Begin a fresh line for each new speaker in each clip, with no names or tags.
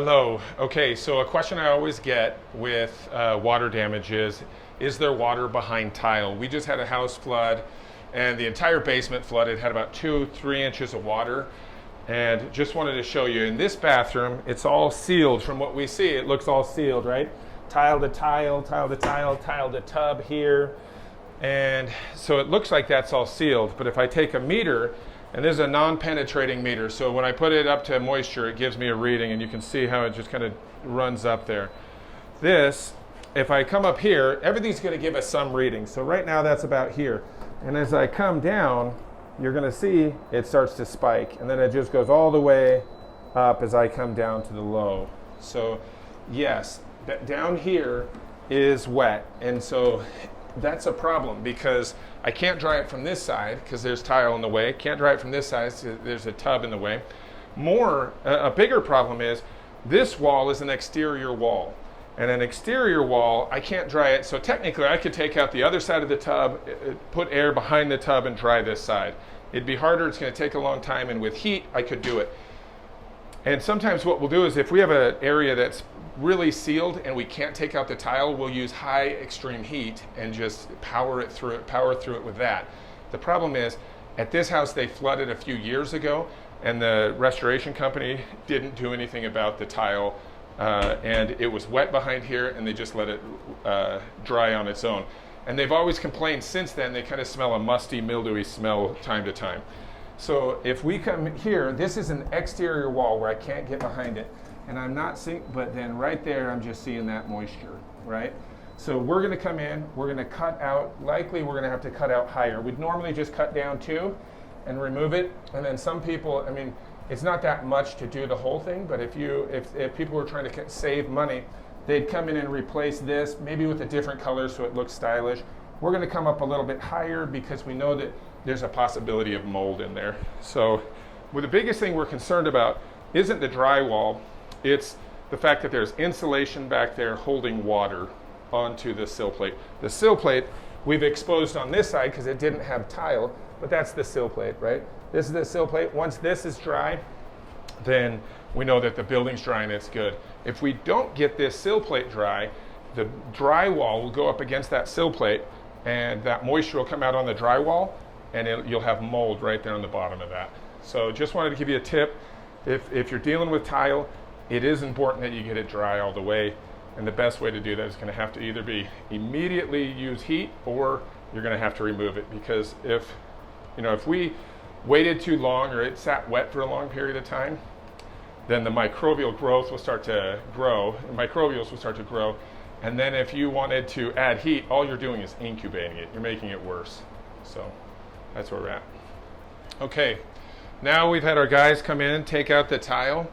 Hello. Okay, so a question I always get with water damage is there water behind tile? We just had a house flood and the entire basement flooded, had about 2-3 inches of water. And just wanted to show you, in this bathroom, it's all sealed. From what we see, it looks all sealed, right? Tile to tile, tile to tile, tile to tub here. And so it looks like that's all sealed. But if I take a meter, and this is a non-penetrating meter, so when I put it up to moisture, it gives me a reading, and you can see how it just kind of runs up there. This, if I come up here, everything's going to give us some reading. So right now that's about here. And as I come down, you're going to see it starts to spike, and then it just goes all the way up as I come down to the low. So yes, down here is wet, and so that's a problem because I can't dry it from this side because there's tile in the way. Can't dry it from this side, so there's a tub in the way. A bigger problem is this wall is an exterior wall. And an exterior wall, I can't dry it, so technically I could take out the other side of the tub, put air behind the tub and dry this side. It'd be harder, it's going to take a long time, and with heat I could do it. And sometimes what we'll do is if we have an area that's really sealed and we can't take out the tile, we'll use high extreme heat and just power through it with that. The problem is, at this house they flooded a few years ago and the restoration company didn't do anything about the tile. And it was wet behind here, and they just let it dry on its own. And they've always complained since then, they kind of smell a musty, mildewy smell time to time. So if we come here, this is an exterior wall where I can't get behind it, and I'm not seeing, but then right there I'm just seeing that moisture, right? So we're going to come in, we're going to cut out, likely we're going to have to cut out higher. We'd normally just cut down 2 and remove it, and then some people, I mean, it's not that much to do the whole thing, but if people were trying to save money, they'd come in and replace this, maybe with a different color so it looks stylish. We're going to come up a little bit higher because we know that there's a possibility of mold in there. So the biggest thing we're concerned about isn't the drywall, it's the fact that there's insulation back there holding water onto the sill plate. The sill plate we've exposed on this side because it didn't have tile, but that's the sill plate, right? This is the sill plate. Once this is dry, then we know that the building's dry and it's good. If we don't get this sill plate dry, the drywall will go up against that sill plate and that moisture will come out on the drywall, and you'll have mold right there on the bottom of that. So just wanted to give you a tip. If you're dealing with tile, it is important that you get it dry all the way, and the best way to do that is going to have to either be immediately use heat, or you're going to have to remove it, because if we waited too long or it sat wet for a long period of time, then the microbial growth will start to grow, microbials will start to grow, and then if you wanted to add heat, all you're doing is incubating it. You're making it worse. So that's where we're at. Okay, now we've had our guys come in, take out the tile.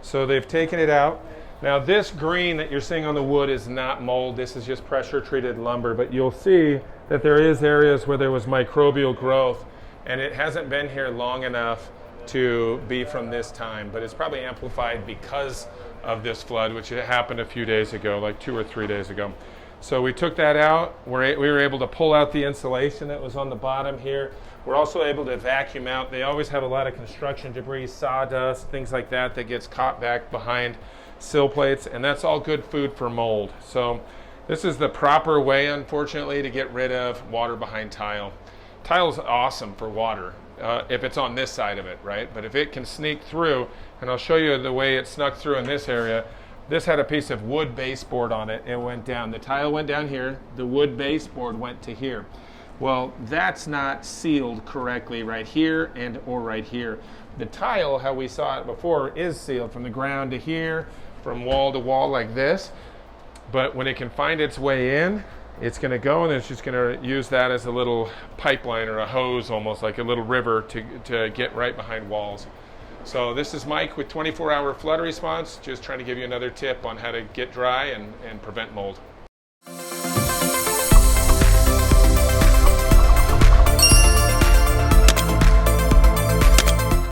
So they've taken it out. Now this green that you're seeing on the wood is not mold, this is just pressure treated lumber, but you'll see that there is areas where there was microbial growth, and it hasn't been here long enough to be from this time, but it's probably amplified because of this flood, which happened a few days ago, like 2 or 3 days ago. So we took that out. We were able to pull out the insulation that was on the bottom here. We're also able to vacuum out. They always have a lot of construction debris, sawdust, things like that gets caught back behind sill plates, and that's all good food for mold. So this is the proper way, unfortunately, to get rid of water behind tile. Tile is awesome for water if it's on this side of it, right? But if it can sneak through, and I'll show you the way it snuck through in this area. This had a piece of wood baseboard on it. It went down. The tile went down here. The wood baseboard went to here. Well, that's not sealed correctly right here or right here. The tile, how we saw it before, is sealed from the ground to here, from wall to wall like this. But when it can find its way in, it's going to go, and it's just going to use that as a little pipeline or a hose, almost like a little river to get right behind walls. So this is Mike with 24-hour flood response, just trying to give you another tip on how to get dry and prevent mold.